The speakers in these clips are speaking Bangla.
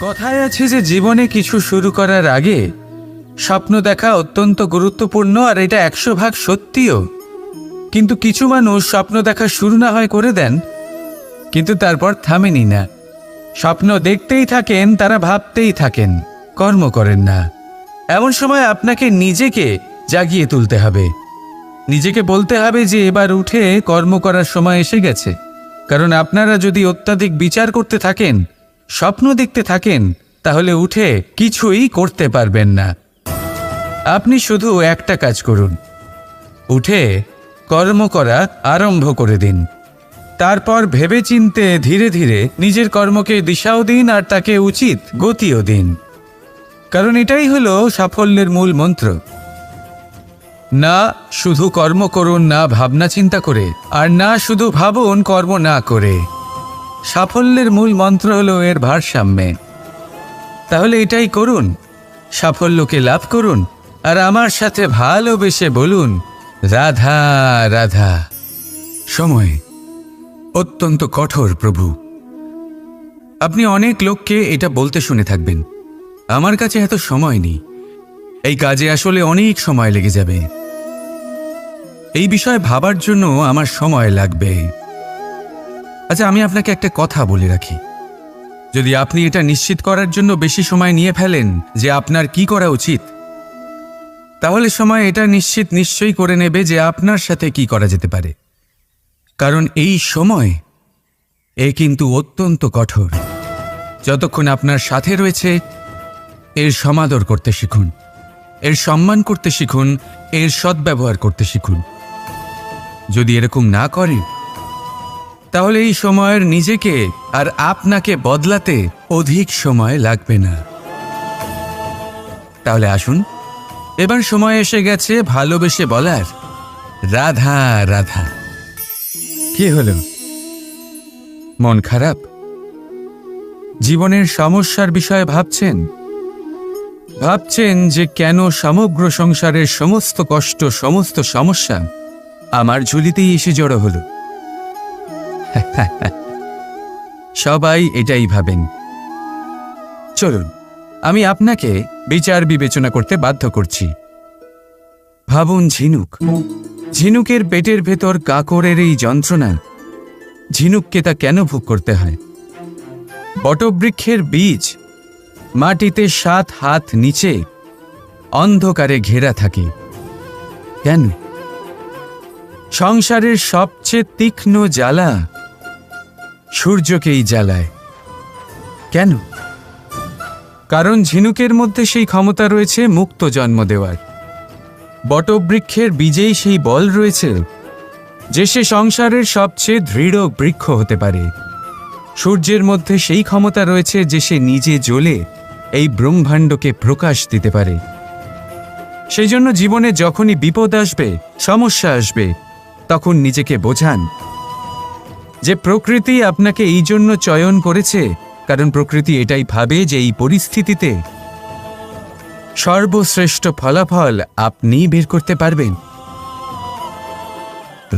কথায় আছে যে জীবনে কিছু শুরু করার আগে স্বপ্ন দেখা অত্যন্ত গুরুত্বপূর্ণ, আর এটা 100% সত্যিও। কিন্তু কিছু মানুষ স্বপ্ন দেখা শুরু না হয় করে দেন, কিন্তু তারপর থামেনি না। স্বপ্ন দেখতেই থাকেন, তারা ভাবতেই থাকেন, কর্ম করেন না। এমন সময় আপনাকে নিজেকে জাগিয়ে তুলতে হবে। নিজেকে বলতে হবে যে এবার উঠে কর্ম করার সময় এসে গেছে। কারণ আপনারা যদি অত্যাধিক বিচার করতে থাকেন, স্বপ্ন দেখতে থাকেন, তাহলে উঠে কিছুই করতে পারবেন না। আপনি শুধু একটা কাজ করুন, উঠে কর্ম করা আরম্ভ করে দিন। তারপর ভেবেচিন্তে ধীরে ধীরে নিজের কর্মকে দিশাও দিন আর তাকে উচিত গতিও দিন। কারণ এটাই হলো সাফল্যের মূল মন্ত্র। না শুধু কর্ম করুন না ভাবনা চিন্তা করে, আর না শুধু ভাবুন কর্ম না করে। সাফল্যের মূল মন্ত্র হলো এর ভারসাম্যে। তাহলে এটাই করুন, সাফল্যকে লাভ করুন, আর আমার সাথে ভালোবেসে বলুন রাধা রাধা। সময় অত্যন্ত কঠোর প্রভু। আপনি অনেক লোককে এটা বলতে শুনে থাকবেন, আমার কাছে এত সময় নেই, এই কাজে আসলে অনেক সময় লেগে যাবে, এই বিষয়ে ভাবার জন্য আমার সময় লাগবে। আচ্ছা, আমি আপনাকে একটা কথা বলে রাখি, যদি আপনি এটা নিশ্চিত করার জন্য বেশি সময় নিয়ে ফেলেন যে আপনার কি করা উচিত, তাহলে সময় এটা নিশ্চয়ই করে নেবে যে আপনার সাথে কি করা যেতে পারে। কারণ এই সময় কিন্তু অত্যন্ত কঠোর। যতক্ষণ আপনার সাথে রয়েছে এর সমাদর করতে শিখুন, এর সম্মান করতে শিখুন, এর সদ্ব্যবহার করতে শিখুন। যদি এরকম না করেন, তাহলে এই সময়ের নিজেকে আর আপনাকে বদলাতে অধিক সময় লাগবে না। তাহলে আসুন, এবার সময় এসে গেছে ভালোবেসে বলার রাধা রাধা। কি হলো, মন খারাপ? জীবনের সমস্যার বিষয়ে ভাবছেন যে কেন সমগ্র সংসারের সমস্ত কষ্ট, সমস্ত সমস্যা আমার ঝুলিতেই এসে জড়ো হলো। সবাই এটাই ভাবেন। চলুন, আমি আপনাকে বিচার বিবেচনা করতে বাধ্য করছি। ভাবুন ঝিনুকের পেটের ভেতর কাকরের এই যন্ত্রণা, ঝিনুককে তা কেন ভোগ করতে হয়? বটবৃক্ষের বীজ মাটিতে 7 হাত নিচে অন্ধকারে ঘেরা থাকে কেন? সংসারের সবচেয়ে তীক্ষ্ণ জ্বালা সূর্যকেই জ্বালায় কেন? কারণ ঝিনুকের মধ্যে সেই ক্ষমতা রয়েছে মুক্ত জন্ম দেওয়ার। বটবৃক্ষের বীজেই সেই বল রয়েছে যে সে সংসারের সবচেয়ে দৃঢ় বৃক্ষ হতে পারে। সূর্যের মধ্যে সেই ক্ষমতা রয়েছে যে সে নিজে জ্বলে এই ব্রহ্মাণ্ডকে প্রকাশ দিতে পারে। সেই জন্য জীবনে যখনই বিপদ আসবে, সমস্যা আসবে, তখন নিজেকে বোঝান যে প্রকৃতি আপনাকে এই জন্য চয়ন করেছে, কারণ প্রকৃতি এটাই ভাবে যে এই পরিস্থিতিতে সর্বশ্রেষ্ঠ ফলাফল আপনিই বের করতে পারবেন।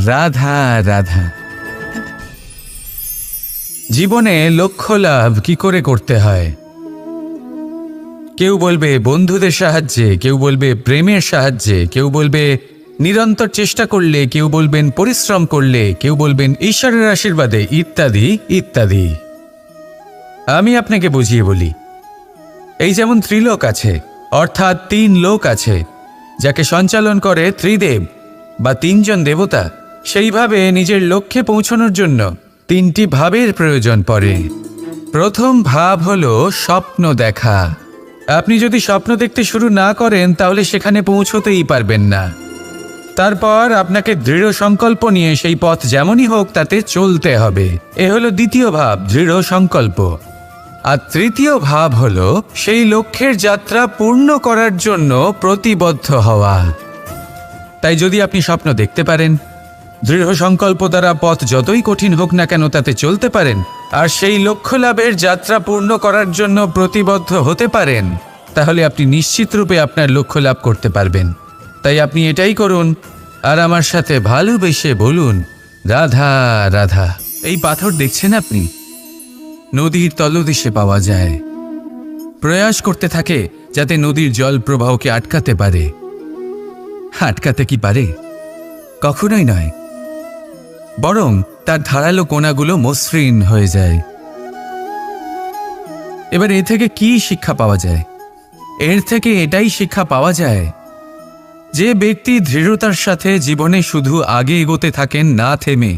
রাধা রাধা। জীবনে লক্ষ্য লাভ কি করে করতে হয়? কেউ বলবে বন্ধুদের সাহায্যে, কেউ বলবে প্রেমের সাহায্যে, কেউ বলবে নিরন্তর চেষ্টা করলে, কেউ বলবেন পরিশ্রম করলে, কেউ বলবেন ঈশ্বরের আশীর্বাদে, ইত্যাদি ইত্যাদি। আমি আপনাকে বুঝিয়ে বলি, এই যেমন ত্রিলোক আছে, অর্থাৎ 3 লোক আছে, যাকে সঞ্চালন করে ত্রিদেব বা 3 জন দেবতা। সেইভাবে নিজের লক্ষ্যে পৌঁছানোর জন্য 3টি ভাবের প্রয়োজন পড়ে। প্রথম ভাব হলো স্বপ্ন দেখা। আপনি যদি স্বপ্ন দেখতে শুরু না করেন, তাহলে সেখানে পৌঁছতেই পারবেন না। তারপর আপনাকে দৃঢ় সংকল্প নিয়ে সেই পথ যেমনই হোক তাতে চলতে হবে। এ হলো দ্বিতীয় ভাব, দৃঢ় সংকল্প। আর তৃতীয় ভাব হলো সেই লক্ষ্যের যাত্রা পূর্ণ করার জন্য প্রতিবদ্ধ হওয়া। তাই যদি আপনি স্বপ্ন দেখতে পারেন, দৃঢ় সংকল্প দ্বারা পথ যতই কঠিন হোক না কেন তাতে চলতে পারেন, আর সেই লক্ষ্য লাভের যাত্রা পূর্ণ করার জন্য প্রতিবদ্ধ হতে পারেন, তাহলে আপনি নিশ্চিত রূপে আপনার লক্ষ্য লাভ করতে পারবেন। তাই আপনি এটাই করুন, আর আমার সাথে ভালোবেসে বলুন রাধা রাধা। এই পাথর দেখছেন আপনি, নদীর তলদেশে পাওয়া যায়। প্রয়াস করতে থাকে যাতে নদীর জল প্রবাহকে আটকাতে পারে। আটকাতে কি পারে? কখনোই নয়, বরং তার ধারালো কোণাগুলো মসৃণ হয়ে যায়। এবার এ থেকে কি শিক্ষা পাওয়া যায়? এর থেকে এটাই শিক্ষা পাওয়া যায় যে ব্যক্তি দৃঢ়তার সাথে জীবনে শুধু আগে এগোতে থাকেন না থেমে,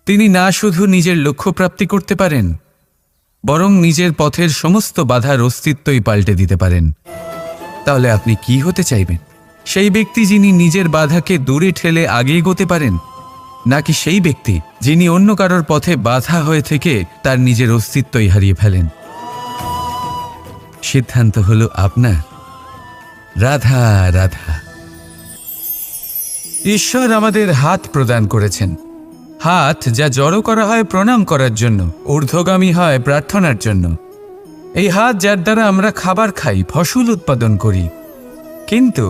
তিনি না শুধু নিজের লক্ষ্য প্রাপ্তি করতে পারেন, বরং নিজের পথের সমস্ত বাধার অস্তিত্বই পাল্টে দিতে পারেন। তাহলে আপনি কি হতে চাইবেন? সেই ব্যক্তি যিনি নিজের বাধাকে দূরে ঠেলে আগে এগোতে পারেন, নাকি সেই ব্যক্তি যিনি অন্য কারোর পথে বাধা হয়ে থেকে তার নিজের অস্তিত্বই হারিয়ে ফেলেন? সিদ্ধান্ত হলো আপনার। রাধা রাধা। ঈশ্বর আমাদের হাত প্রদান করেছেন, হাত যা জড়ো করা হয় প্রণাম করার জন্য, ঊর্ধ্বগামী হয় প্রার্থনার জন্য। এই হাত যার দ্বারা আমরা খাবার খাই, ফসল উৎপাদন করি। কিন্তু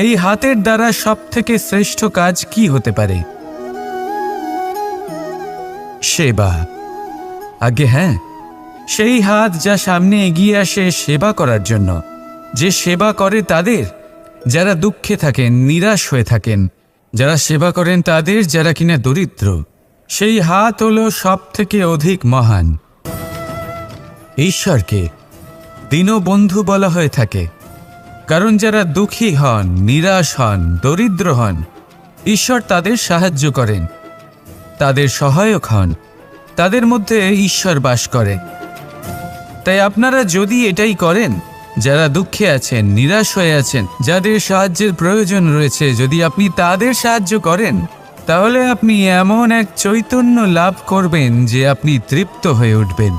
এই হাতের দ্বারা সবথেকে শ্রেষ্ঠ কাজ কি হতে পারে? সেবা। আগে হ্যাঁ, সেই হাত যা সামনে এগিয়ে আসে সেবা করার জন্য, যে সেবা করে তাদের যারা দুঃখে থাকেন, নিরাশ হয়ে থাকেন, যারা সেবা করেন তাদের যারা কিনা দরিদ্র। সেই হাত হলো সব থেকে অধিক মহান। ঈশ্বরকে দীনবন্ধু বলা হয়ে থাকে, কারণ যারা দুঃখী হন, নিরাশ হন, দরিদ্র হন, ঈশ্বর তাদের সাহায্য করেন, তাদের সহায়ক হন, তাদের মধ্যে ঈশ্বর বাস করে। তাই আপনারা যদি এটাই করেন, যারা দুঃখে আছেন, নিরাশ হয়ে আছেন, যাদের সাহায্যের প্রয়োজন রয়েছে, যদি আপনি তাদের সাহায্য করেন, তাহলে আপনি এমন এক চৈতন্য লাভ করবেন যে আপনি তৃপ্ত হয়ে উঠবেন।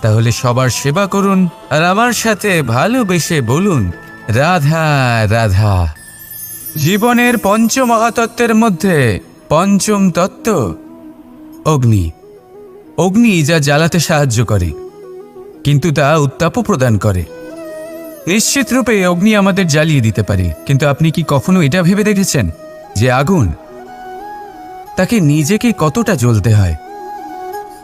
তাহলে সবার সেবা করুন আর আমার সাথে ভালোবেসে বলুন, রাধা রাধা। জীবনের পঞ্চমহাতত্ত্বের মধ্যে পঞ্চম তত্ত্ব অগ্নি। অগ্নি যা জ্বালাতে সাহায্য করে, কিন্তু তা উত্তাপও প্রদান করে। নিশ্চিত রূপে অগ্নি আমাদের জ্বালিয়ে দিতে পারে, কিন্তু আপনি কি কখনো এটা ভেবে দেখেছেন যে আগুন, তাকে নিজেকে কতটা জ্বলতে হয়,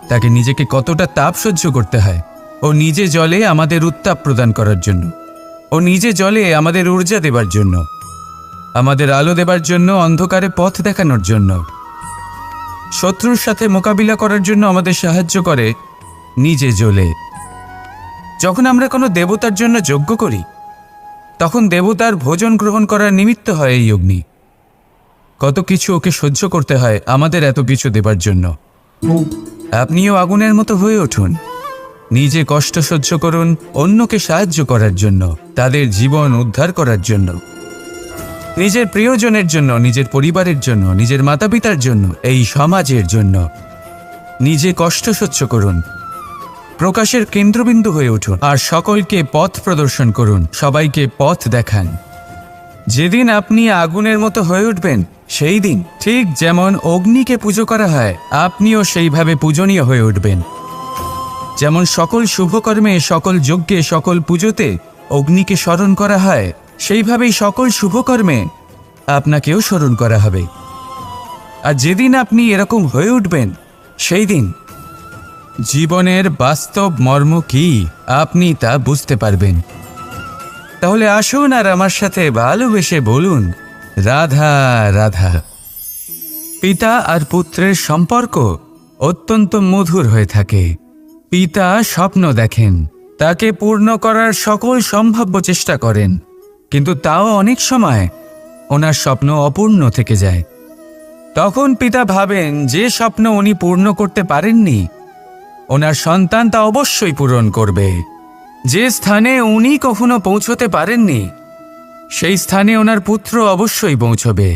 তাকে নিজেকে কতটা তাপ সহ্য করতে হয়? ও নিজে জ্বলে আমাদের উত্তাপ প্রদান করার জন্য, ও নিজে জ্বলে আমাদের ঊর্জা দেবার জন্য, আমাদের আলো দেবার জন্য, অন্ধকারে পথ দেখানোর জন্য, শত্রুর সাথে মোকাবিলা করার জন্য আমাদের সাহায্য করে, নিজে জ্বলে। যখন আমরা কোনো দেবতার জন্য যজ্ঞ করি, তখন দেবতার ভোজন গ্রহণ করার নিমিত্ত হয় এই অগ্নি। কত কিছু ওকে সহ্য করতে হয় আমাদের এত কিছু দেবার জন্য। আপনিও আগুনের মতো হয়ে উঠুন, নিজে কষ্ট সহ্য করুন অন্যকে সাহায্য করার জন্য, তাদের জীবন উদ্ধার করার জন্য, নিজের প্রিয়জনের জন্য, নিজের পরিবারের জন্য, নিজের মাতা পিতার জন্য, এই সমাজের জন্য। নিজে কষ্ট সহ্য করুন, প্রকাশের কেন্দ্রবিন্দু হয়ে উঠুন আর সকলকে পথ প্রদর্শন করুন, সবাইকে পথ দেখান। যেদিন আপনি আগুনের মতো হয়ে উঠবেন, সেই দিন ঠিক যেমন অগ্নিকে পুজো করা হয়, আপনিও সেইভাবে পূজনীয় হয়ে উঠবেন। যেমন সকল শুভকর্মে, সকল যজ্ঞে, সকল পুজোতে অগ্নিকে স্মরণ করা হয়, সেইভাবেই সকল শুভকর্মে আপনাকেও স্মরণ করা হবে। আর যেদিন আপনি এরকম হয়ে উঠবেন, সেই দিন জীবনের বাস্তব মর্ম কি আপনি তা বুঝতে পারবেন। তাহলে আসুন আর আমার সাথে ভালোবেসে বলুন, রাধা রাধা। পিতা আর পুত্রের সম্পর্ক অত্যন্ত মধুর হয়ে থাকে। পিতা স্বপ্ন দেখেন, তাকে পূর্ণ করার সকল সম্ভাব্য চেষ্টা করেন, কিন্তু তাও অনেক সময় ওনার স্বপ্ন অপূর্ণ থেকে যায়। তখন পিতা ভাবেন যে স্বপ্ন উনি পূর্ণ করতে পারেননি, ওনার সন্তান তা অবশ্যই পূরণ করবে। যে স্থানে উনি কখনো পৌঁছতে পারেননি, সেই স্থানে ওনার পুত্র অবশ্যই পৌঁছবে।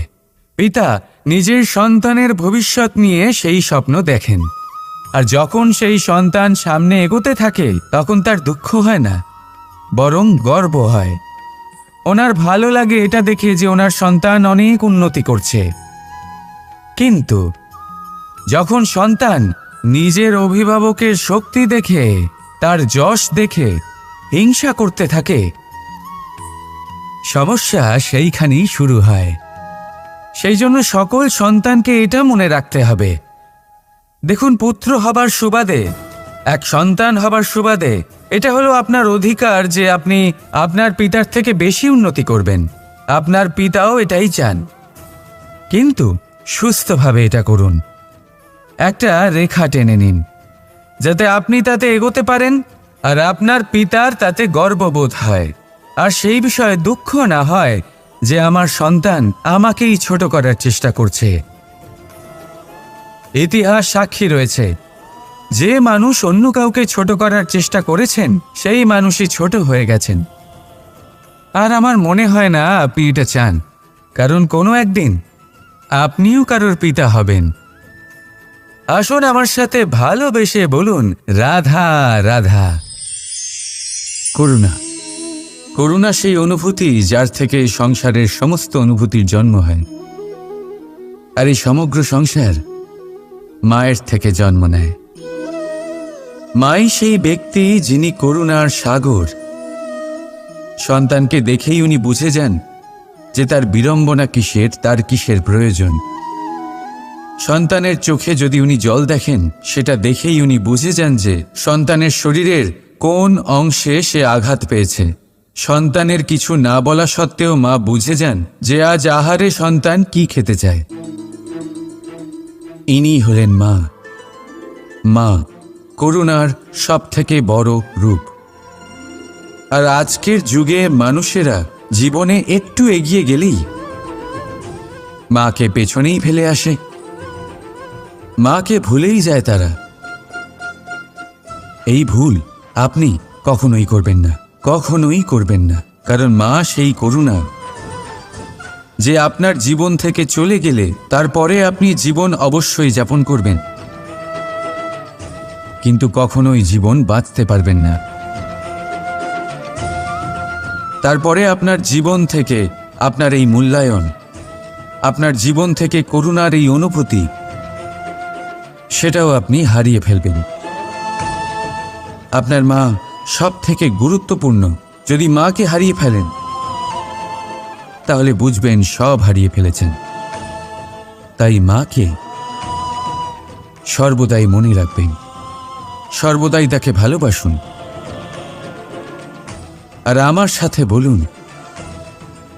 পিতা নিজের সন্তানের ভবিষ্যৎ নিয়ে সেই স্বপ্ন দেখেন, আর যখন সেই সন্তান সামনে এগোতে থাকে, তখন তার দুঃখ হয় না, বরং গর্ব হয়। ওনার ভালো লাগে এটা দেখে যে ওনার সন্তান অনেক উন্নতি করছে। কিন্তু যখন সন্তান নিজের অভিভাবকের শক্তি দেখে, তার যশ দেখে হিংসা করতে থাকে, সমস্যা সেইখানেই শুরু হয়। সেই জন্য সকল সন্তানকে এটা মনে রাখতে হবে, দেখুন, পুত্র হবার সুবাদে এক সন্তান হবার সুবাদে এটা হলো আপনার অধিকার যে আপনি আপনার পিতার থেকে বেশি উন্নতি করবেন। আপনার পিতাও এটাই চান, কিন্তু সুস্থভাবে এটা করুন। একটা রেখা টেনে নিন যাতে আপনি তাতে এগোতে পারেন আর আপনার পিতার তাতে গর্ববোধ হয়, আর সেই বিষয়ে দুঃখ না হয় যে আমার সন্তান আমাকেই ছোট করার চেষ্টা করছে। ইতিহাস সাক্ষী রয়েছে, যে মানুষ অন্য কাউকে ছোট করার চেষ্টা করেছেন সেই মানুষই ছোট হয়ে গেছেন। আর আমার মনে হয় না আপনি এটা চান, কারণ কোনো একদিন আপনিও কারোর পিতা হবেন। আসুন আমার সাথে ভালোবেসে বলুন, রাধা রাধা। করুণা, করুণা সেই অনুভূতি যার থেকে সংসারের সমস্ত অনুভূতির জন্ম হয়। আর এই সমগ্র সংসার মায়ের থেকে জন্ম নেয়। মাই সেই ব্যক্তি যিনি করুণার সাগর। সন্তানকে দেখেই উনি বুঝে যান যে তার বিড়ম্বনা কিসের, তার কিসের প্রয়োজন। সন্তানের চোখে যদি উনি জল দেখেন, সেটা দেখেই উনি বুঝে যান যে সন্তানের শরীরের কোন অংশে সে আঘাত পেয়েছে। সন্তানের কিছু না বলা সত্ত্বেও মা বুঝে যান যে আজ আহারে সন্তান কি খেতে চায়। ইনি হলেন মা। মা করুণার সবথেকে বড় রূপ। আর আজকের যুগে মানুষেরা জীবনে একটু এগিয়ে গেলেই মাকে পেছনেই ফেলে আসে, মাকে ভুলেই যায় তারা। এই ভুল আপনি কখনোই করবেন না, কখনোই করবেন না। কারণ মা সেই করুণা যে আপনার জীবন থেকে চলে গেলে তারপরে আপনি জীবন অবশ্যই যাপন করবেন, কিন্তু কখনোই জীবন বাঁচতে পারবেন না। তারপরে আপনার জীবন থেকে আপনার এই মূল্যায়ন, আপনার জীবন থেকে করুণার এই অনুভূতি, সেটাও আপনি হারিয়ে ফেলবেন। আপনার মা সব থেকে গুরুত্বপূর্ণ। যদি মাকে হারিয়ে ফেলেন তাহলে বুঝবেন সব হারিয়ে ফেলেছেন। তাই মাকে সর্বদাই মনে রাখবেন, সর্বদাই তাকে ভালোবাসুন। আর আমার সাথে বলুন,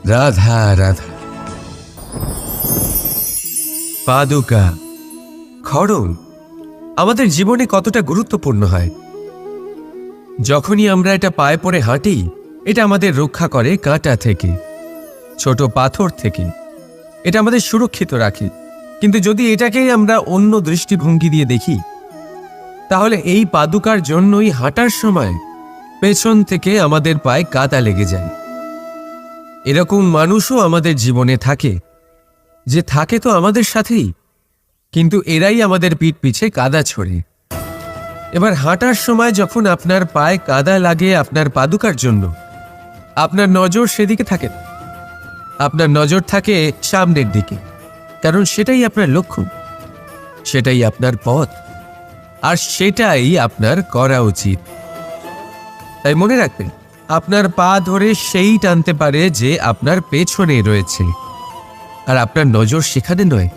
রাধা রাধা। পাদুকা, খড়ম আমাদের জীবনে কতটা গুরুত্বপূর্ণ হয়। যখনই আমরা এটা পায়ে পড়ে হাঁটি, এটা আমাদের রক্ষা করে কাঁটা থেকে, ছোট পাথর থেকে। এটা আমাদের সুরক্ষিত রাখে। কিন্তু যদি এটাকেই আমরা অন্য দৃষ্টিভঙ্গি দিয়ে দেখি, তাহলে এই পাদুকার জন্যই হাঁটার সময় পেছন থেকে আমাদের পায়ে কাঁটা লেগে যায়। এরকম মানুষও আমাদের জীবনে থাকে, যে থাকে তো আমাদের সাথেই, কিন্তু এরাই আমাদের পিঠ পিছে কাদা ছোড়ে। এবার হাঁটার সময় যখন আপনার পায়ে কাদা লাগে আপনার পাদুকার জন্য, আপনার নজর সেদিকে থাকে না, আপনার নজর থাকে সামনের দিকে, কারণ সেটাই আপনার লক্ষ্য, সেটাই আপনার পথ, আর সেটাই আপনার করা উচিত। তাই মনে রাখবেন, আপনার পা ধরে সেই টানতে পারে যে আপনার পেছনে রয়েছে, আর আপনার নজর সেখানে নয়।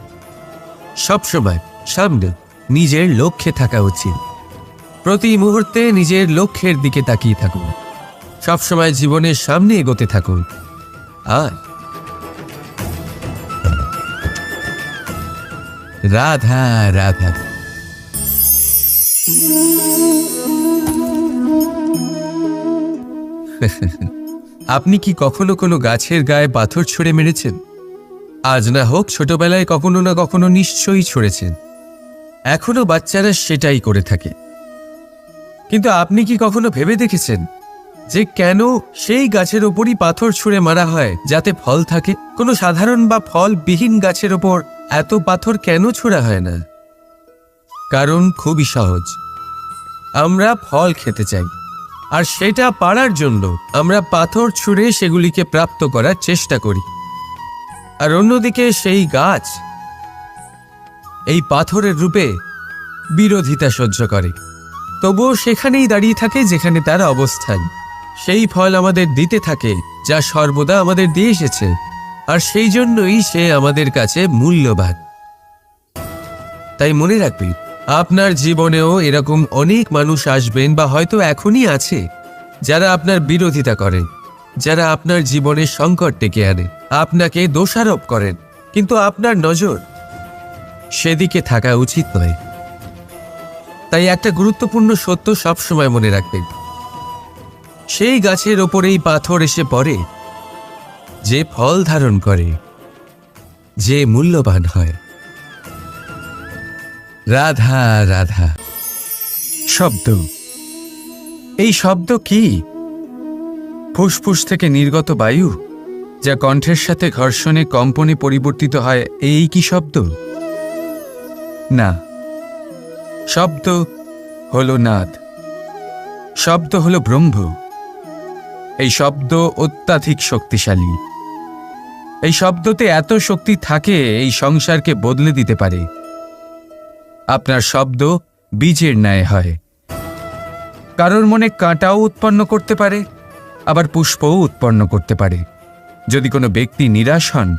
সবসময় সামনে নিজের লক্ষ্যে থাকা উচিত। প্রতি মুহূর্তে নিজের লক্ষ্যের দিকে তাকিয়ে থাকুন, সবসময় জীবনের সামনে এগোতে থাকুন। আর রাধা রাধা। আপনি কি কখনো কোনো গাছের গায়ে পাথর ছুঁড়ে মেরেছেন? আজ না হোক, ছোটবেলায় কখনো না কখনো নিশ্চয়ই ছুঁড়েছেন। এখনো বাচ্চারা সেটাই করে থাকে। কিন্তু আপনি কি কখনো ভেবে দেখেছেন যে কেন সেই গাছের ওপরই পাথর ছুঁড়ে মারা হয় যাতে ফল থাকে? কোনো সাধারণ বা ফলবিহীন গাছের ওপর এত পাথর কেন ছোড়া হয় না? কারণ খুবই সহজ, আমরা ফল খেতে চাই, আর সেটা পারার জন্য আমরা পাথর ছুঁড়ে সেগুলিকে প্রাপ্ত করার চেষ্টা করি। আর অন্যদিকে সেই গাছ এই পাথরের রূপে বিরোধিতা সহ্য করে, তবুও সেখানেই দাঁড়িয়ে থাকে যেখানে তার অবস্থান। সেই ফল আমাদের দিতে থাকে যা সর্বদা আমাদের দিয়ে এসেছে, আর সেই জন্যই সে আমাদের কাছে মূল্যবান। তাই মনে রাখবি, আপনার জীবনেও এরকম অনেক মানুষ আসবেন বা হয়তো এখনই আছে, যারা আপনার বিরোধিতা করেন, যারা আপনার জীবনে সংকট ডেকে আনে, আপনাকে দোষারোপ করেন, কিন্তু আপনার নজর সেদিকে থাকা উচিত নয়। তাই একটা গুরুত্বপূর্ণ সত্য সবসময় মনে রাখবেন, সেই গাছের ওপরেই পাথর এসে পড়ে যে ফল ধারণ করে, যে মূল্যবান হয়। রাধা রাধা। শব্দ, এই শব্দ কি? ফুসফুস থেকে নির্গত বায়ু যা কণ্ঠের সাথে ঘর্ষণে কম্পনে পরিবর্তিত হয়, এই কি শব্দ? না, শব্দ হলো নাদ, শব্দ হলো ব্রহ্ম। এই শব্দ অত্যাধিক শক্তিশালী। এই শব্দতে এত শক্তি থাকে এই সংসারকে বদলে দিতে পারে। আপনার শব্দ বীজের ন্যায় হয়, কারোর মনে কাঁটাও উৎপন্ন করতে পারে, আবার পুষ্পও উৎপন্ন করতে পারে। যদি কোনো ব্যক্তি নিরাশ হন,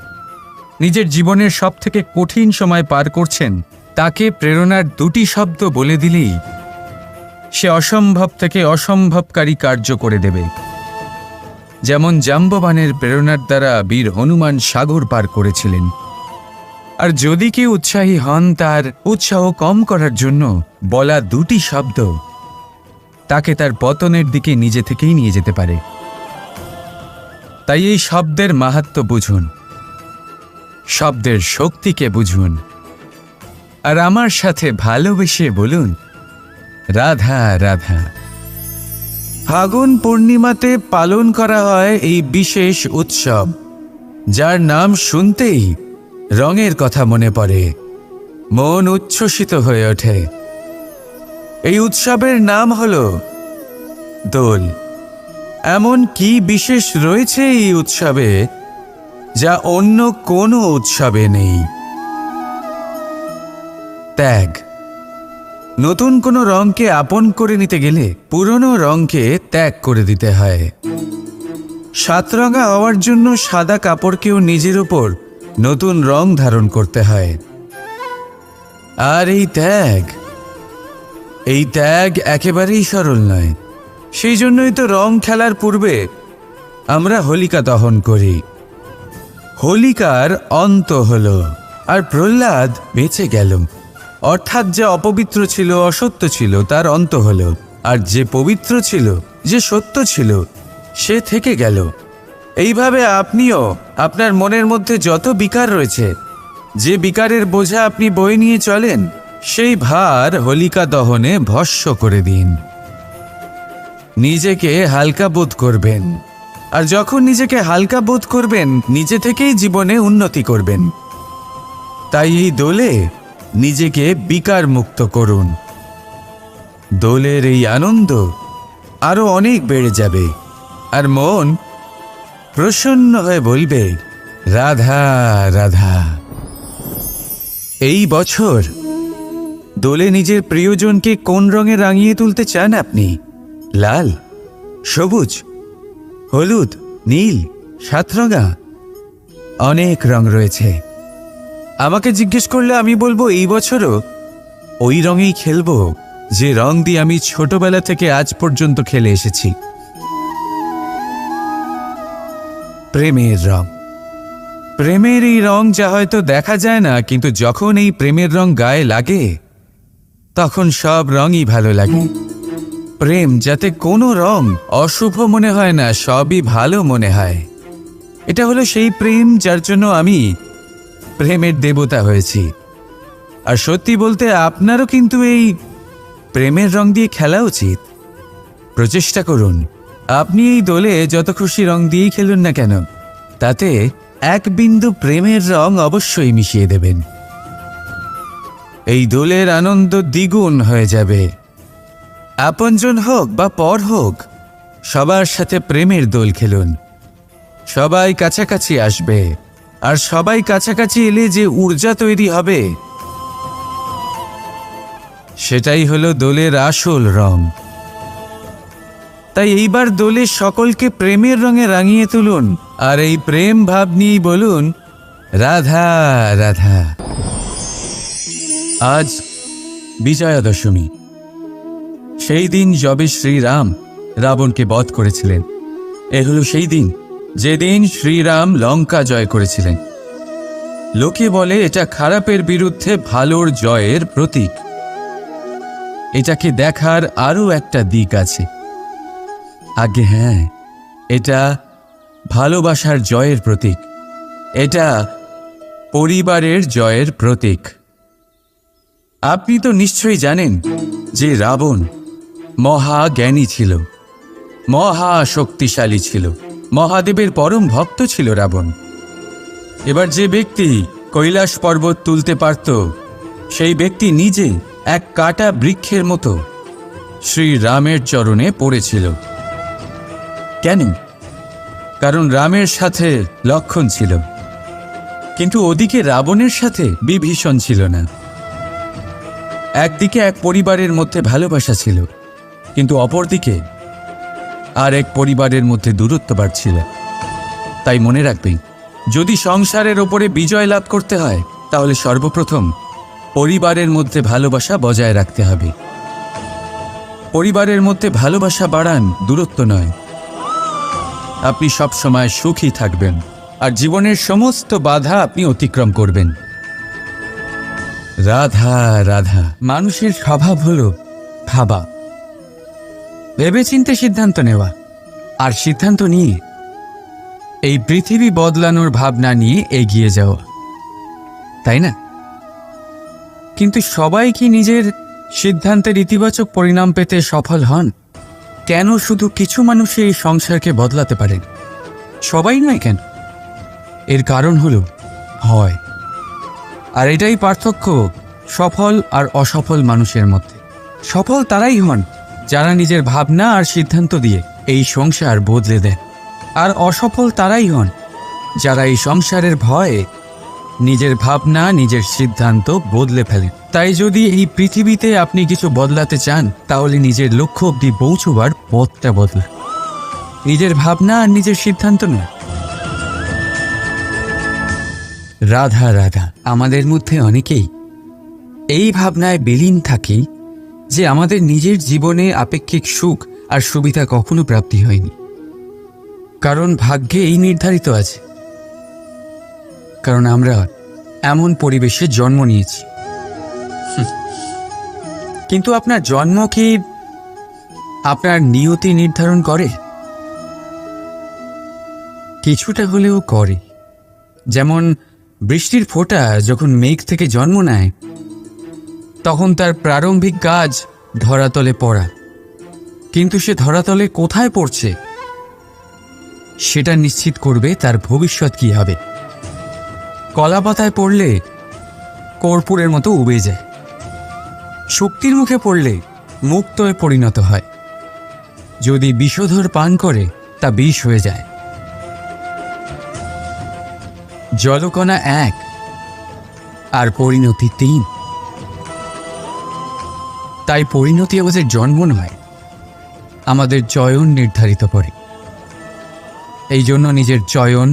নিজের জীবনের সবথেকে কঠিন সময় পার করছেন, তাকে প্রেরণার দুটি শব্দ বলে দিলেই সে অসম্ভব থেকে অসম্ভবকারী কার্য করে দেবে। যেমন জাম্ববানের প্রেরণার দ্বারা বীর হনুমান সাগর পার করেছিলেন। আর যদি কেউ উৎসাহী হন, তার উৎসাহ কম করার জন্য বলা দুটি শব্দ তাকে তার পতনের দিকে নিজে থেকেই নিয়ে যেতে পারে। তাই এই শব্দের মাহাত্ম্য বুঝুন, শব্দের শক্তিকে বুঝুন, আর আমার সাথে ভালোবেসে বলুন রাধা রাধা। ফাগুন পূর্ণিমাতে পালন করা হয় এই বিশেষ উৎসব, যার নাম শুনতেই রঙের কথা মনে পড়ে, মন উচ্ছ্বসিত হয়ে ওঠে। এই উৎসবের নাম হল দোল। এমন কি বিশেষ রয়েছে এই উৎসবে যা অন্য কোনো উৎসবে নেই? ত্যাগ। নতুন কোনো রঙকে আপন করে নিতে গেলে পুরনো রঙকে ত্যাগ করে দিতে হয়। সাতরঙা হওয়ার জন্য সাদা কাপড়কেও নিজের উপর নতুন রং ধারণ করতে হয়। আর এই ত্যাগ একেবারেই সরল নয়। সেই জন্যই তো রং খেলার পূর্বে আমরা হোলিকা দহন করি। হোলিকার অন্ত হলো, আর প্রহ্লাদ বেঁচে গেল। অর্থাৎ যে অপবিত্র ছিল, অসত্য ছিল, তার অন্ত হলো, আর যে পবিত্র ছিল, যে সত্য ছিল, সে থেকে গেল। এইভাবে আপনিও আপনার মনের মধ্যে যত বিকার রয়েছে, যে বিকারের বোঝা আপনি বয়ে নিয়ে চলেন, সেই ভার হোলিকা দহনে ভস্ম করে দিন। নিজেকে হালকা বোধ করবেন, আর যখন নিজেকে হালকা বোধ করবেন, নিজে থেকেই জীবনে উন্নতি করবেন। তাই এই দোলে নিজেকে বিকার মুক্ত করুন। দোলের এই আনন্দ আরো অনেক বেড়ে যাবে, আর মন প্রসন্ন হয়ে বলবে রাধা রাধা। এই বছর দোলে নিজের প্রিয়জনকে কোন রঙে রাঙিয়ে তুলতে চান আপনি? লাল, সবুজ, হলুদ, নীল, সাতরঙা, অনেক রং রয়েছে। আমাকে জিজ্ঞেস করলে আমি বলবো এই বছরও ওই রঙেই খেলবো যে রং দিয়ে আমি ছোটবেলা থেকে আজ পর্যন্ত খেলে এসেছি, প্রেমের রং। প্রেমের এই রং যা হয়তো দেখা যায় না, কিন্তু যখন এই প্রেমের রং গায়ে লাগে তখন সব রঙই ভালো লাগে। প্রেম যাতে কোনো রং অশুভ মনে হয় না, সবই ভালো মনে হয়। এটা হলো সেই প্রেম যার জন্য আমি প্রেমের দেবতা হয়েছি। আর সত্যি বলতে আপনারও কিন্তু এই প্রেমের রং দিয়ে খেলা উচিত। প্রচেষ্টা করুন, আপনি এই দোলে যত খুশি রং দিয়েই খেলুন না কেন, তাতে এক বিন্দু প্রেমের রং অবশ্যই মিশিয়ে দেবেন। এই দোলের আনন্দ দ্বিগুণ হয়ে যাবে। আপনজন হোক বা পর হোক, সবার সাথে প্রেমের দোল খেলুন। সবাই কাছাকাছি আসবে, আর সবাই কাছাকাছি এলে যে ঊর্জা তৈরি হবে, সেটাই হলো দোলের আসল রং। তাই এইবার দোলে সকলকে প্রেমের রঙে রাঙিয়ে তুলুন, আর এই প্রেম ভাব নিয়েই বলুন রাধা রাধা। আজ বিজয়া দশমী। সেই দিন যবে শ্রীরাম রাবণকে বধ করেছিলেন। এ হলো সেই দিন যেদিন শ্রীরাম লঙ্কা জয় করেছিলেন। লোকে বলে এটা খারাপের বিরুদ্ধে ভালোর জয়ের প্রতীক। এটাকে দেখার আরও একটা দিক আছে। আগে হ্যাঁ, এটা ভালোবাসার জয়ের প্রতীক। এটা পরিবারের জয়ের প্রতীক। আপনি তো নিশ্চয়ই জানেন যে রাবণ মহাজ্ঞানী ছিল, মহা শক্তিশালী ছিল, মহাদেবের পরম ভক্ত ছিল রাবণ। এবার যে ব্যক্তি কৈলাস পর্বত তুলতে পারত, সেই ব্যক্তি নিজে এক কাটা বৃক্ষের মতো শ্রীরামের চরণে পড়েছিল। কেন? কারণ রামের সাথে লক্ষ্মণ ছিল, কিন্তু ওদিকে রাবণের সাথে বিভীষণ ছিল না। একদিকে এক পরিবারের মধ্যে ভালোবাসা ছিল, কিন্তু অপরদিকে আর এক পরিবারের মধ্যে দূরত্ব বাড়ছিল। তাই মনে রাখবেন, যদি সংসারের ওপরে বিজয় লাভ করতে হয়, তাহলে সর্বপ্রথম পরিবারের মধ্যে ভালোবাসা বজায় রাখতে হবে। পরিবারের মধ্যে ভালোবাসা বাড়ান, দূরত্ব নয়। আপনি সব সময় সুখী থাকবেন, আর জীবনের সমস্ত বাধা আপনি অতিক্রম করবেন। রাধা রাধা। মানুষের স্বভাব হলো ভাবা, ভেবেচিন্তে সিদ্ধান্ত নেওয়া, আর সিদ্ধান্ত নিয়ে এই পৃথিবী বদলানোর ভাবনা নিয়ে এগিয়ে যাওয়া, তাই না? কিন্তু সবাই কি নিজের সিদ্ধান্তের ইতিবাচক পরিণাম পেতে সফল হন? কেন শুধু কিছু মানুষই এই সংসারকে বদলাতে পারেন, সবাই নয় কেন? এর কারণ হলো ভয়। আর এটাই পার্থক্য সফল আর অসফল মানুষের মধ্যে। সফল তারাই হন যারা নিজের ভাবনা আর সিদ্ধান্ত দিয়ে এই সংসার বদলে দেন, আর অসফল তারাই হন যারা এই সংসারের ভয়ে নিজের ভাবনা, নিজের সিদ্ধান্ত বদলে ফেলেন। তাই যদি এই পৃথিবীতে আপনি কিছু বদলাতে চান, তাহলে নিজের লক্ষ্য অবধি পৌঁছবার পথটা বদলান, নিজের ভাবনা আর নিজের সিদ্ধান্ত নয়। রাধা রাধা। আমাদের মধ্যে অনেকেই এই ভাবনায় বিলীন থাকি যে আমাদের নিজের জীবনে আপেক্ষিক সুখ আর সুবিধা কখনো প্রাপ্তি হয়নি, কারণ ভাগ্যে এই নির্ধারিত আছে, কারণ আমরা এমন পরিবেশে জন্ম নিয়েছি। কিন্তু আপনার জন্ম কি আপনার নিয়তি নির্ধারণ করে? কিছুটা হলেও করে। যেমন বৃষ্টির ফোঁটা যখন মেঘ থেকে জন্ম নেয়, তখন তার প্রারম্ভিক কাজ ধরাতলে পড়া, কিন্তু সে ধরাতলে কোথায় পড়ছে সেটা নিশ্চিত করবে তার ভবিষ্যৎ কি হবে। কলা পাতায় পড়লে কর্পূরের মতো উবে যায়, শক্তির মুখে পড়লে মুক্তয়ে পরিণত হয়, যদি বিষধর পান করে তা বিষ হয়ে যায়। জলকণা এক আর পরিণতি তিন। তাই পরিণতি আমাদের জন্ম নয়, আমাদের চয়ন নির্ধারিত করে। এই জন্য নিজের চয়ন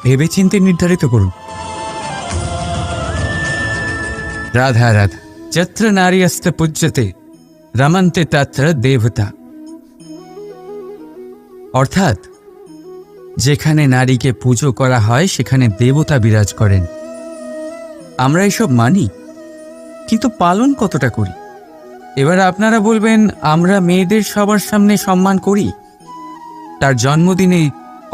ভেবেচিন্তে নির্ধারিত করুন। রাধা রাধা। যত্র নারীস্তে পূজ্যতে রমন্তে তত্র দেবতা। অর্থাৎ যেখানে নারীকে পুজো করা হয় সেখানে দেবতা বিরাজ করেন। আমরা এসব মানি, কিন্তু পালন কতটা করি? এবার আপনারা বলবেন, আমরা মেয়েদের সবার সামনে সম্মান করি, তার জন্মদিনে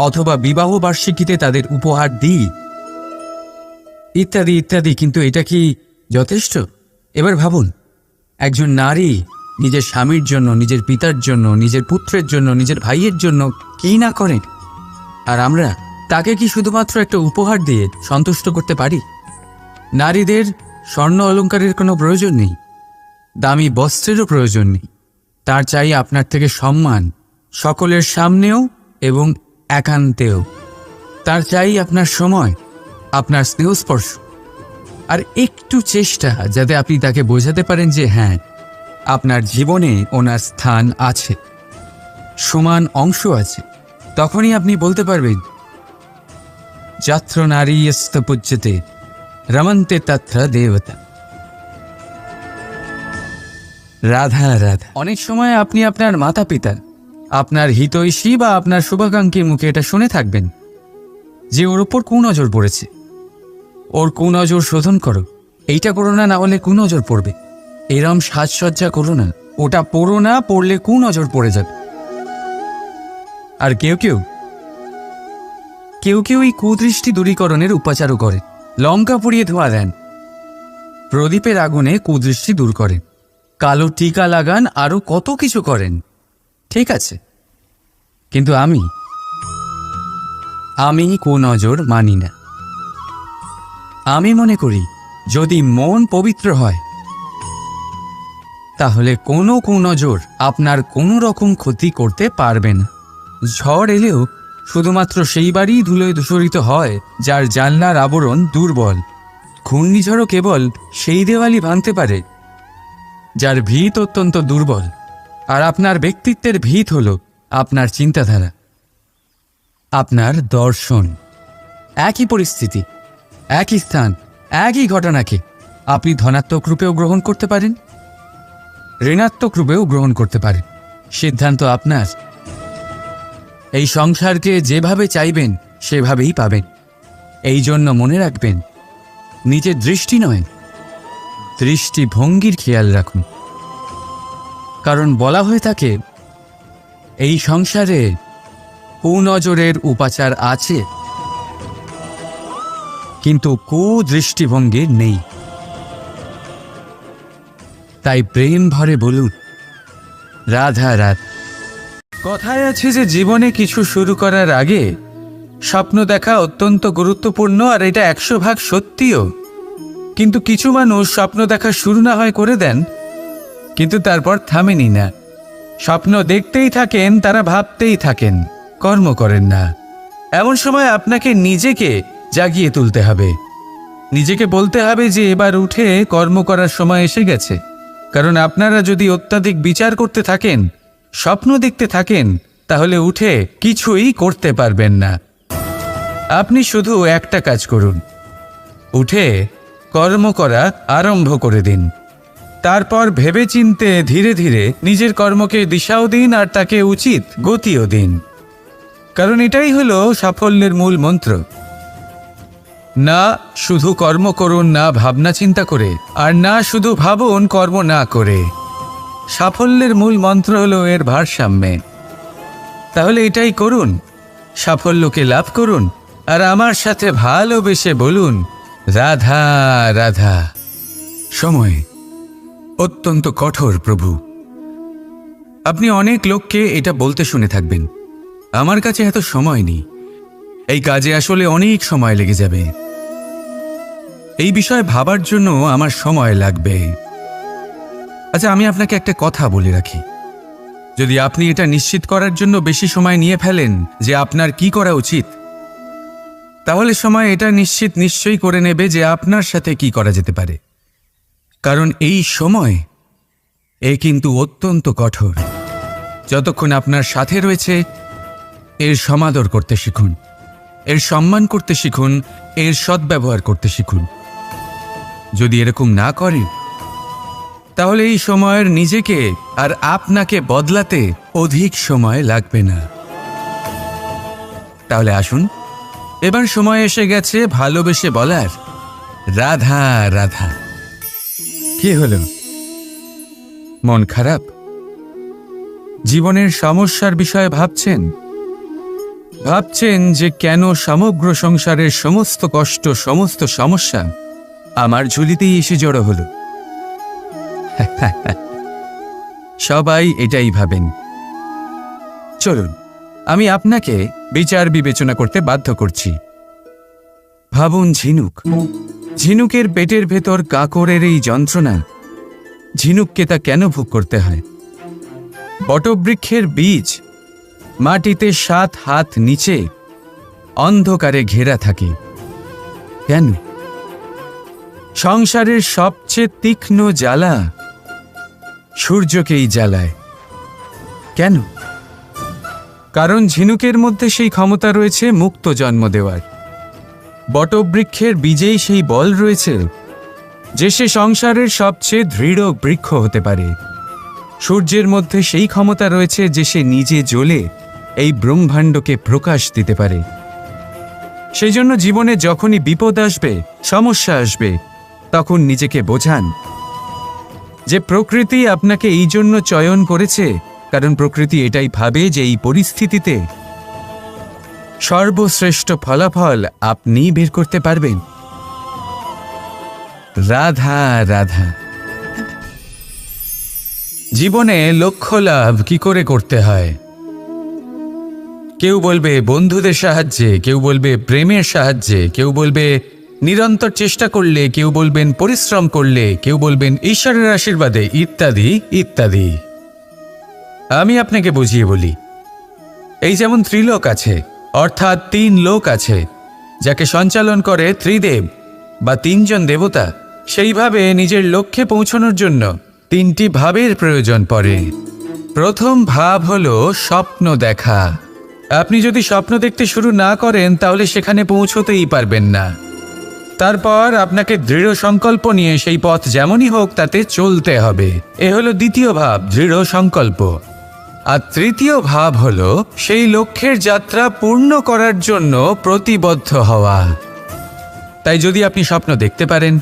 অথবা বিবাহ বার্ষিকীতে তাদের উপহার দিই, ইত্যাদি ইত্যাদি, কিন্তু এটা কি যথেষ্ট? এবার ভাবুন, একজন নারী নিজের স্বামীর জন্য, নিজের পিতার জন্য, নিজের পুত্রের জন্য, নিজের ভাইয়ের জন্য কি না করেন, আর আমরা তাকে কি শুধুমাত্র একটা উপহার দিয়ে সন্তুষ্ট করতে পারি? নারীদের স্বর্ণ অলংকারের কোনো প্রয়োজন নেই, দামি বস্ত্রেরও প্রয়োজন নেই। তার চাই আপনার থেকে সম্মান, সকলের সামনেও এবং একান্তেও। তার চাই আপনার সময়, আপনার স্নেহস্পর্শ, আর একটু চেষ্টা, যাতে আপনি তাকে বোঝাতে পারেন যে হ্যাঁ, আপনার জীবনে ওনার স্থান আছে, সমান অংশ আছে। তখনই আপনি বলতে পারবেন, যত্র নারীস্তে পূজ্যতে রমন্তে তত্র দেবতা। রাধা রাধা। অনেক সময় আপনি আপনার মাতা পিতা, আপনার হিতৈষী বা আপনার শুভাকাঙ্ক্ষীর মুখে এটা শুনে থাকবেন যে ওর ওপর কুনজর পড়েছে, ওর কুনজর শোধন করো, এইটা করো না, না হলে কুনজর পড়বে, এরম সাজসজ্জা করো না, ওটা পড়ো না, পড়লে কুনজর পড়ে যাবে। আর কেউ কেউ এই কুদৃষ্টি দূরীকরণের উপাচারও করে। লঙ্কা পুড়িয়ে ধোয়া দেন, প্রদীপের আগুনে কুদৃষ্টি দূর করেন, কালো টিকা লাগান, আরো কত কিছু করেন। ঠিক আছে, কিন্তু আমি কুনজর মানি না। আমি মনে করি যদি মন পবিত্র হয় তাহলে কোনো কুনজর আপনার কোনো রকম ক্ষতি করতে পারবে না। ঝড় এলেও শুধুমাত্র সেই বাড়ি ধুলোয় ধূসরিত হয় যার জানলার আবরণ দুর্বল। ঘূর্ণিঝড়ও কেবল সেই দেওয়ালই ভাঙতে পারে যার ভিত অত্যন্ত দুর্বল। আর আপনার ব্যক্তিত্বের ভিত হল আপনার চিন্তাধারা, আপনার দর্শন। একই পরিস্থিতি, একই স্থান, একই ঘটনাকে আপনি ধনাত্মক রূপেও গ্রহণ করতে পারেন, ঋণাত্মক রূপেও গ্রহণ করতে পারেন। সিদ্ধান্ত আপনার। এই সংসারকে যেভাবে চাইবেন সেভাবেই পাবেন। এই জন্য মনে রাখবেন, নিজের দৃষ্টি নয়, দৃষ্টিভঙ্গির খেয়াল রাখুন। কারণ বলা হয়ে থাকে এই সংসারে কুনজরের উপাচার আছে, কিন্তু কুদৃষ্টিভঙ্গির নেই। তাই প্রেম ভরে বলুন রাধা রাধা। কথায় আছে যে জীবনে কিছু শুরু করার আগে স্বপ্ন দেখা অত্যন্ত গুরুত্বপূর্ণ, আর এটা 100% সত্যিও। কিন্তু কিছু মানুষ স্বপ্ন দেখা শুরু না হয় করে দেন, কিন্তু তারপর থামেনি না। স্বপ্ন দেখতেই থাকেন, তারা ভাবতেই থাকেন, কর্ম করেন না। এমন সময় আপনাকে নিজেকে জাগিয়ে তুলতে হবে, নিজেকে বলতে হবে যে এবার উঠে কর্ম করার সময় এসে গেছে। কারণ আপনারা যদি অত্যাধিক বিচার করতে থাকেন, স্বপ্ন দেখতে থাকেন, তাহলে উঠে কিছুই করতে পারবেন না। আপনি শুধু একটা কাজ করুন, উঠে কর্ম করা আরম্ভ করে দিন। তারপর ভেবেচিন্তে ধীরে ধীরে নিজের কর্মকে দিশাও দিন, আর তাকে উচিত গতিও দিন। কারণ এটাই হলো সাফল্যের মূল মন্ত্র। না শুধু কর্ম করুন না ভাবনা চিন্তা করে, আর না শুধু ভাবুন কর্ম না করে। সাফল্যের মূল মন্ত্র হলো এর ভারসাম্যে। তাহলে এটাই করুন, সাফল্যকে লাভ করুন, আর আমার সাথে ভালোবেসে বলুন রাধা রাধা। সময় অত্যন্ত কঠোর প্রভু। আপনি অনেক লোককে এটা বলতে শুনে থাকবেন, আমার কাছে এত সময় নেই, এই কাজে আসলে অনেক সময় লেগে যাবে, এই বিষয়ে ভাবার জন্য আমার সময় লাগবে। আচ্ছা, আমি আপনাকে একটা কথা বলে রাখি, যদি আপনি এটা নিশ্চিত করার জন্য বেশি সময় নিয়ে ফেলেন যে আপনার কি করা উচিত, তাহলে সময় এটা নিশ্চয়ই করে নেবে যে আপনার সাথে কি করা যেতে পারে। কারণ এই সময় কিন্তু অত্যন্ত কঠোর। যতক্ষণ আপনার সাথে রয়েছে এর সমাদর করতে শিখুন, এর সম্মান করতে শিখুন, এর সদ্ব্যবহার করতে শিখুন। যদি এরকম না করেন, তাহলে এই সময়ের নিজেকে আর আপনাকে বদলাতে অধিক সময় লাগবে না। তাহলে আসুন, এবার সময় এসে গেছে ভালোবেসে বলার রাধা রাধা। কি হলো, মন খারাপ? জীবনের সমস্যার বিষয়ে ভাবছেন যে কেন সমগ্র সংসারের সমস্ত কষ্ট, সমস্ত সমস্যা আমার ঝুলিতেই এসে জড়ো হলো। সবাই এটাই ভাবেন। চলুন, আমি আপনাকে বিচার বিবেচনা করতে বাধ্য করছি। ভাবুন ঝিনুকের পেটের ভেতর কাঁকড়ের এই যন্ত্রণা, ঝিনুককে তা কেন ভোগ করতে হয়? বটবৃক্ষের বীজ মাটিতে 7 হাত নিচে অন্ধকারে ঘেরা থাকে কেন? সংসারের সবচেয়ে তীক্ষ্ণ জ্বালা সূর্যকেই জ্বালায় কেন? কারণ ঝিনুকের মধ্যে সেই ক্ষমতা রয়েছে মুক্ত জন্ম দেওয়ার। বটবৃক্ষের বীজেই সেই বল রয়েছে যে সে সংসারের সবচেয়ে দৃঢ় বৃক্ষ হতে পারে। সূর্যের মধ্যে সেই ক্ষমতা রয়েছে যে সে নিজে জ্বলে এই ব্রহ্মাণ্ডকে প্রকাশ দিতে পারে। সেই জন্য জীবনে যখনই বিপদ আসবে, সমস্যা আসবে, তখন নিজেকে বোঝান যে প্রকৃতি আপনাকে এই জন্য চয়ন করেছে, কারণ প্রকৃতি এটাই ভাবে যে এই পরিস্থিতিতে সর্বশ্রেষ্ঠ ফলাফল আপনিই বের করতে পারবেন। রাধা রাধা। জীবনে লক্ষ্য লাভ কি করে করতে হয়? কেউ বলবে বন্ধুদের সাহায্যে, কেউ বলবে প্রেমের সাহায্যে, কেউ বলবে নিরন্তর চেষ্টা করলে, কেউ বলবেন পরিশ্রম করলে, কেউ বলবেন ঈশ্বরের আশীর্বাদে, ইত্যাদি ইত্যাদি। আমি আপনাকে বুঝিয়ে বলি, এই যেমন ত্রিলোক আছে, অর্থাৎ 3 লোক আছে, যাকে সঞ্চালন করে ত্রিদেব বা 3 জন দেবতা। সেইভাবে নিজের লক্ষ্যে পৌঁছানোর জন্য 3টি ভাবের প্রয়োজন পড়ে। প্রথম ভাব হলো স্বপ্ন দেখা। আপনি যদি স্বপ্ন দেখতে শুরু না করেন তাহলে সেখানে পৌঁছতেই পারবেন না। তারপর আপনাকে দৃঢ় সংকল্প নিয়ে সেই পথ যেমনই হোক তাতে চলতে হবে। এ হলো দ্বিতীয় ভাব, দৃঢ় সংকল্প। আর তৃতীয় ভাব হলো সেই লক্ষ্যের যাত্রা পূর্ণ করার জন্য প্রতিবদ্ধ হওয়া। তাই যদি আপনি স্বপ্ন দেখতে পারেন,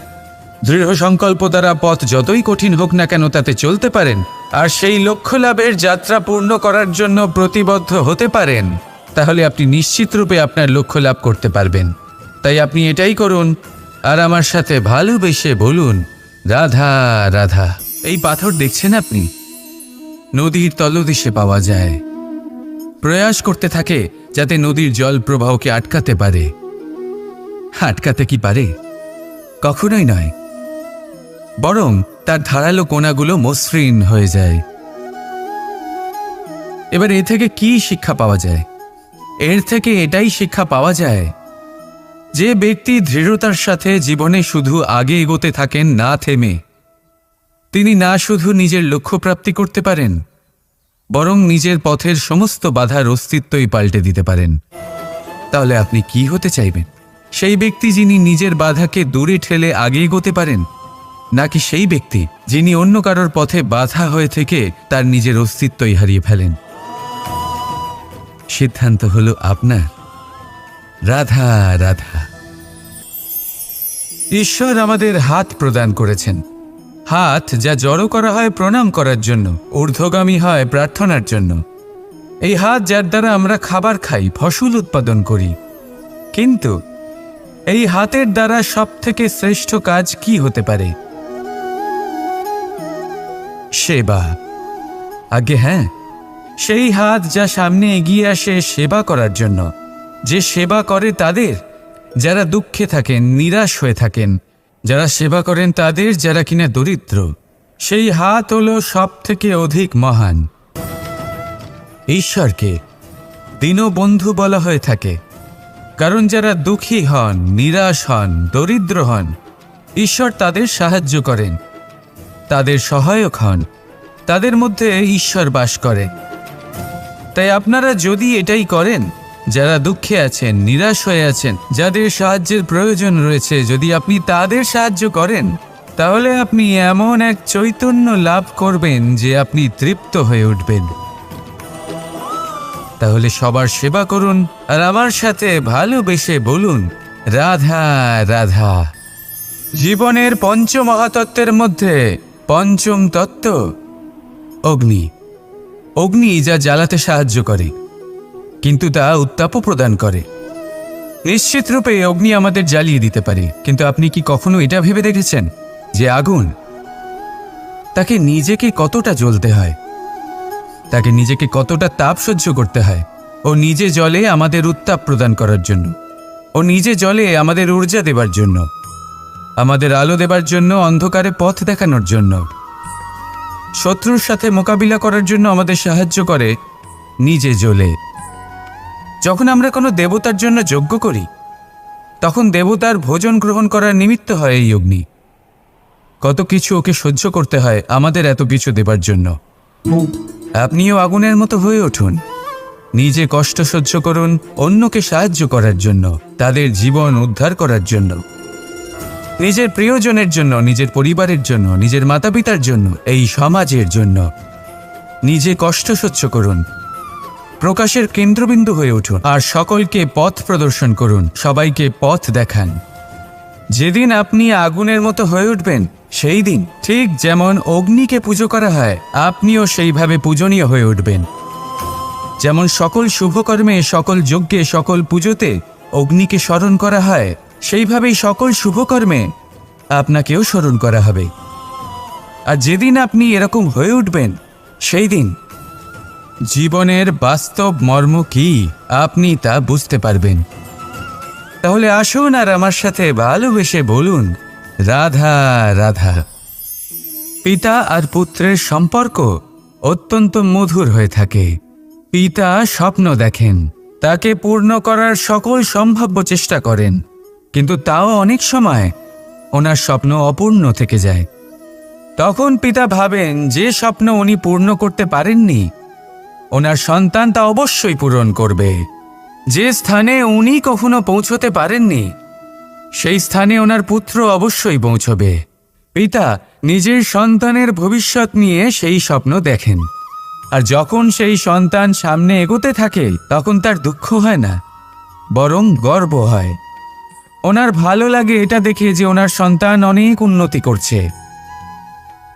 দৃঢ় সংকল্প দ্বারা পথ যতই কঠিন হোক না কেন তাতে চলতে পারেন, আর সেই লক্ষ্য লাভের যাত্রা পূর্ণ করার জন্য প্রতিবদ্ধ হতে পারেন, তাহলে আপনি নিশ্চিত রূপে আপনার লক্ষ্য লাভ করতে পারবেন। তাই আপনি এটাই করুন আর আমার সাথে ভালোবেসে বলুন, রাধা রাধা। এই পাথর দেখছেন আপনি, নদীর তলদেশে পাওয়া যায়। প্রয়াস করতে থাকে যাতে নদীর জল প্রবাহকে আটকাতে পারে। আটকাতে কি পারে? কখনোই নয়, বরং তার ধারালো কোণাগুলো মসৃণ হয়ে যায়। এবার এ থেকে কি শিক্ষা পাওয়া যায়? এর থেকে এটাই শিক্ষা পাওয়া যায় যে ব্যক্তি দৃঢ়তার সাথে জীবনে শুধু আগে এগোতে থাকেন না থেমে, তিনি না শুধু নিজের লক্ষ্য প্রাপ্তি করতে পারেন, বরং নিজের পথের সমস্ত বাধার অস্তিত্বই পাল্টে দিতে পারেন। তাহলে আপনি কি হতে চাইবেন? সেই ব্যক্তি যিনি নিজের বাধাকে দূরে ঠেলে আগে এগোতে পারেন, নাকি সেই ব্যক্তি যিনি অন্য কারোর পথে বাধা হয়ে থেকে তার নিজের অস্তিত্বই হারিয়ে ফেলেন? সিদ্ধান্ত হলো আপনার। রাধা রাধা। ঈশ্বর আমাদের হাত প্রদান করেছেন, হাত যা জড়ো করা হয় প্রণাম করার জন্য, ঊর্ধ্বগামী হয় প্রার্থনার জন্য। এই হাত যার দ্বারা আমরা খাবার খাই, ফসল উৎপাদন করি। কিন্তু এই হাতের দ্বারা সবথেকে শ্রেষ্ঠ কাজ কি হতে পারে? সেবা। আগে হ্যাঁ, সেই হাত যা সামনে এগিয়ে আসে সেবা করার জন্য, যে সেবা করে তাদের যারা দুঃখে থাকেন, নিরাশ হয়ে থাকেন, যারা সেবা করেন তাদের যারা কিনা দরিদ্র। সেই হাত হলো সব থেকে অধিক মহান। ঈশ্বরকে দীনবন্ধু বলা হয়ে থাকে, কারণ যারা দুঃখী হন, নিরাশ হন, দরিদ্র হন, ঈশ্বর তাদের সাহায্য করেন, তাদের সহায়ক হন, তাদের মধ্যে ঈশ্বর বাস করে। তাই আপনারা যদি এটাই করেন, যারা দুঃখে আছেন, নিরাশ হয়ে আছেন, যাদের সাহায্যের প্রয়োজন রয়েছে, যদি আপনি তাদের সাহায্য করেন, তাহলে আপনি এমন এক চৈতন্য লাভ করবেন যে আপনি তৃপ্ত হয়ে উঠবেন। তাহলে সবার সেবা করুন আর আমার সাথে ভালোবেসে বলুন, রাধা রাধা। জীবনের পঞ্চমহাতত্ত্বের মধ্যে পঞ্চম তত্ত্ব অগ্নি। অগ্নি যা জ্বালাতে সাহায্য করে, কিন্তু তা উত্তাপও প্রদান করে। নিশ্চিত রূপে অগ্নি আমাদের জ্বালিয়ে দিতে পারে, কিন্তু আপনি কি কখনো এটা ভেবে দেখেছেন যে আগুন, তাকে নিজেকে কতটা জ্বলতে হয়, তাকে নিজেকে কতটা তাপ সহ্য করতে হয়? ও নিজে জ্বলে আমাদের উত্তাপ প্রদান করার জন্য, ও নিজে জ্বলে আমাদের ঊর্জা দেবার জন্য, আমাদের আলো দেবার জন্য, অন্ধকারে পথ দেখানোর জন্য, শত্রুর সাথে মোকাবিলা করার জন্য আমাদের সাহায্য করে, নিজে জ্বলে। যখন আমরা কোনো দেবতার জন্য যজ্ঞ করি, তখন দেবতার ভোজন গ্রহণ করার নিমিত্ত হয় এই অগ্নি। কত কিছু ওকে সহ্য করতে হয় আমাদের এত কিছু দেবার জন্য। আপনিও আগুনের মতো হয়ে উঠুন, নিজে কষ্ট সহ্য করুন অন্যকে সাহায্য করার জন্য, তাদের জীবন উদ্ধার করার জন্য, নিজের প্রিয়জনের জন্য, নিজের পরিবারের জন্য, নিজের মাতা পিতার জন্য, এই সমাজের জন্য। নিজে কষ্ট সহ্য করুন, প্রকাশের কেন্দ্রবিন্দু হয়ে উঠুন আর সকলকে পথ প্রদর্শন করুন, সবাইকে পথ দেখান। যেদিন আপনি আগুনের মতো হয়ে উঠবেন সেই দিন ঠিক যেমন অগ্নিকে পুজো করা হয়, আপনিও সেইভাবে পূজনীয় হয়ে উঠবেন। যেমন সকল শুভকর্মে, সকল যজ্ঞে, সকল পুজোতে অগ্নিকে স্মরণ করা হয়, সেইভাবেই সকল শুভকর্মে আপনাকেও স্মরণ করা হবে। আর যেদিন আপনি এরকম হয়ে উঠবেন সেই দিন জীবনের বাস্তব মর্ম কি আপনি তা বুঝতে পারবেন। তাহলে আসুন আর আমার সাথে ভালোবেসে বলুন, রাধা রাধা। পিতা আর পুত্রের সম্পর্ক অত্যন্ত মধুর হয়ে থাকে। পিতা স্বপ্ন দেখেন, তাকে পূর্ণ করার সকল সম্ভাব্য চেষ্টা করেন, কিন্তু তাও অনেক সময় ওনার স্বপ্ন অপূর্ণ থেকে যায়। তখন পিতা ভাবেন যে স্বপ্ন উনি পূর্ণ করতে পারেননি, ওনার সন্তান তা অবশ্যই পূরণ করবে। যে স্থানে উনি কখনো পৌঁছতে পারেননি, সেই স্থানে ওনার পুত্র অবশ্যই পৌঁছবে। পিতা নিজের সন্তানের ভবিষ্যৎ নিয়ে সেই স্বপ্ন দেখেন, আর যখন সেই সন্তান সামনে এগোতে থাকে তখন তার দুঃখ হয় না, বরং গর্ব হয়। ওনার ভালো লাগে এটা দেখে যে ওনার সন্তান অনেক উন্নতি করছে।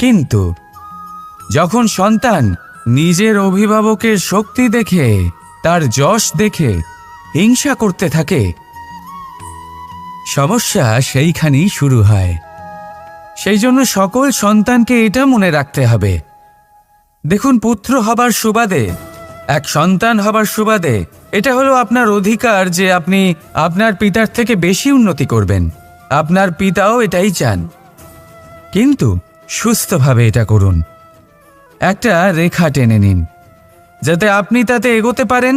কিন্তু যখন সন্তান নিজের অভিভাবকের শক্তি দেখে, তার যশ দেখে হিংসা করতে থাকে, সমস্যা সেইখানেই শুরু হয়। সেই জন্য সকল সন্তানকে এটা মনে রাখতে হবে, দেখুন, পুত্র হবার সুবাদে, এক সন্তান হবার সুবাদে এটা হলো আপনার অধিকার যে আপনি আপনার পিতার থেকে বেশি উন্নতি করবেন। আপনার পিতাও এটাই চান, কিন্তু সুস্থভাবে এটা করুন। একটা রেখা টেনে নিন যাতে আপনি তাতে এগোতে পারেন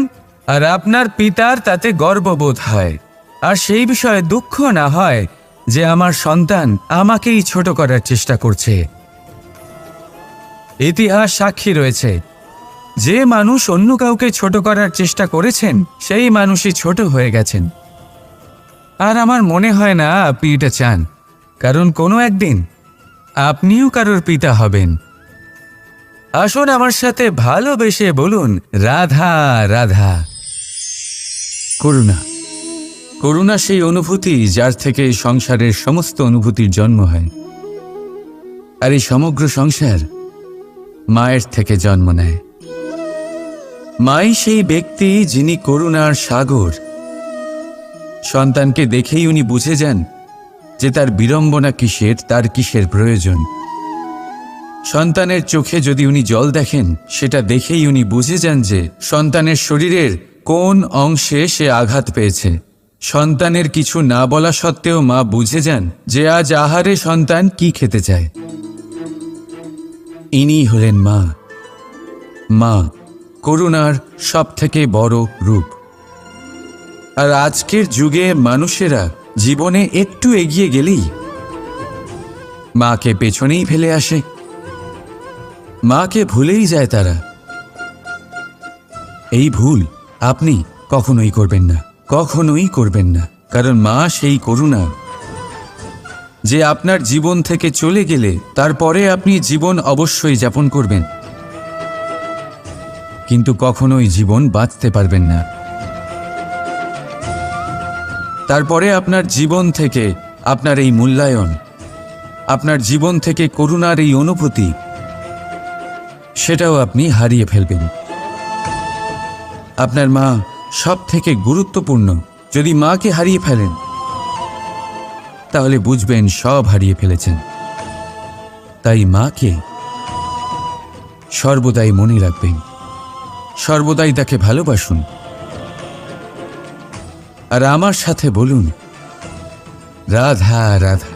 আর আপনার পিতার তাতে গর্ববোধ হয়, আর সেই বিষয়ে দুঃখ না হয় যে আমার সন্তান আমাকেই ছোট করার চেষ্টা করছে। ইতিহাস সাক্ষী রয়েছে, যে মানুষ অন্য কাউকে ছোট করার চেষ্টা করেছেন সেই মানুষই ছোট হয়ে গেছেন। আর আমার মনে হয় না আপনি এটা চান, কারণ কোনো একদিন আপনিও কারোর পিতা হবেন। আসুন আমার সাথে ভালোবেসে বলুন, রাধা রাধা। করুণা, করুণা সেই অনুভূতি যার থেকে সংসারের সমস্ত অনুভূতির জন্ম হয়, আর এই সমগ্র সংসার মায়ের থেকে জন্ম নেয়। মাই সেই ব্যক্তি যিনি করুণার সাগর। সন্তানকে দেখেই উনি বুঝে যান যে তার বিড়ম্বনা কিসের, তার কিসের প্রয়োজন। সন্তানের চোখে যদি উনি জল দেখেন, সেটা দেখেই উনি বুঝে যান যে সন্তানের শরীরের কোন অংশে সে আঘাত পেয়েছে। সন্তানের কিছু না বলা সত্ত্বেও মা বুঝে যান যে আজ আহারে সন্তান কি খেতে চায়। ইনি হলেন মা। মা করুণার সবথেকে বড় রূপ। আর আজকের যুগে মানুষেরা জীবনে একটু এগিয়ে গেলেই মাকে পেছনেই ফেলে আসে, মাকে ভুলেই যায় তারা। এই ভুল আপনি কখনোই করবেন না, কখনোই করবেন না, কারণ মা সেই করুণা যে আপনার জীবন থেকে চলে গেলে তারপরে আপনি জীবন অবশ্যই যাপন করবেন, কিন্তু কখনোই জীবন বাঁচতে পারবেন না। তারপরে আপনার জীবন থেকে আপনার এই মূল্যায়ন, আপনার জীবন থেকে করুণার এই অনুভূতি, সেটাও আপনি হারিয়ে ফেলবেন। আপনার মা সব থেকে গুরুত্বপূর্ণ। যদি মাকে হারিয়ে ফেলেন তাহলে বুঝবেন সব হারিয়ে ফেলেছেন। তাই মাকে সর্বদাই মনে রাখবেন, সর্বদাই তাকে ভালোবাসুন। আর আমার সাথে বলুন, রাধা রাধা।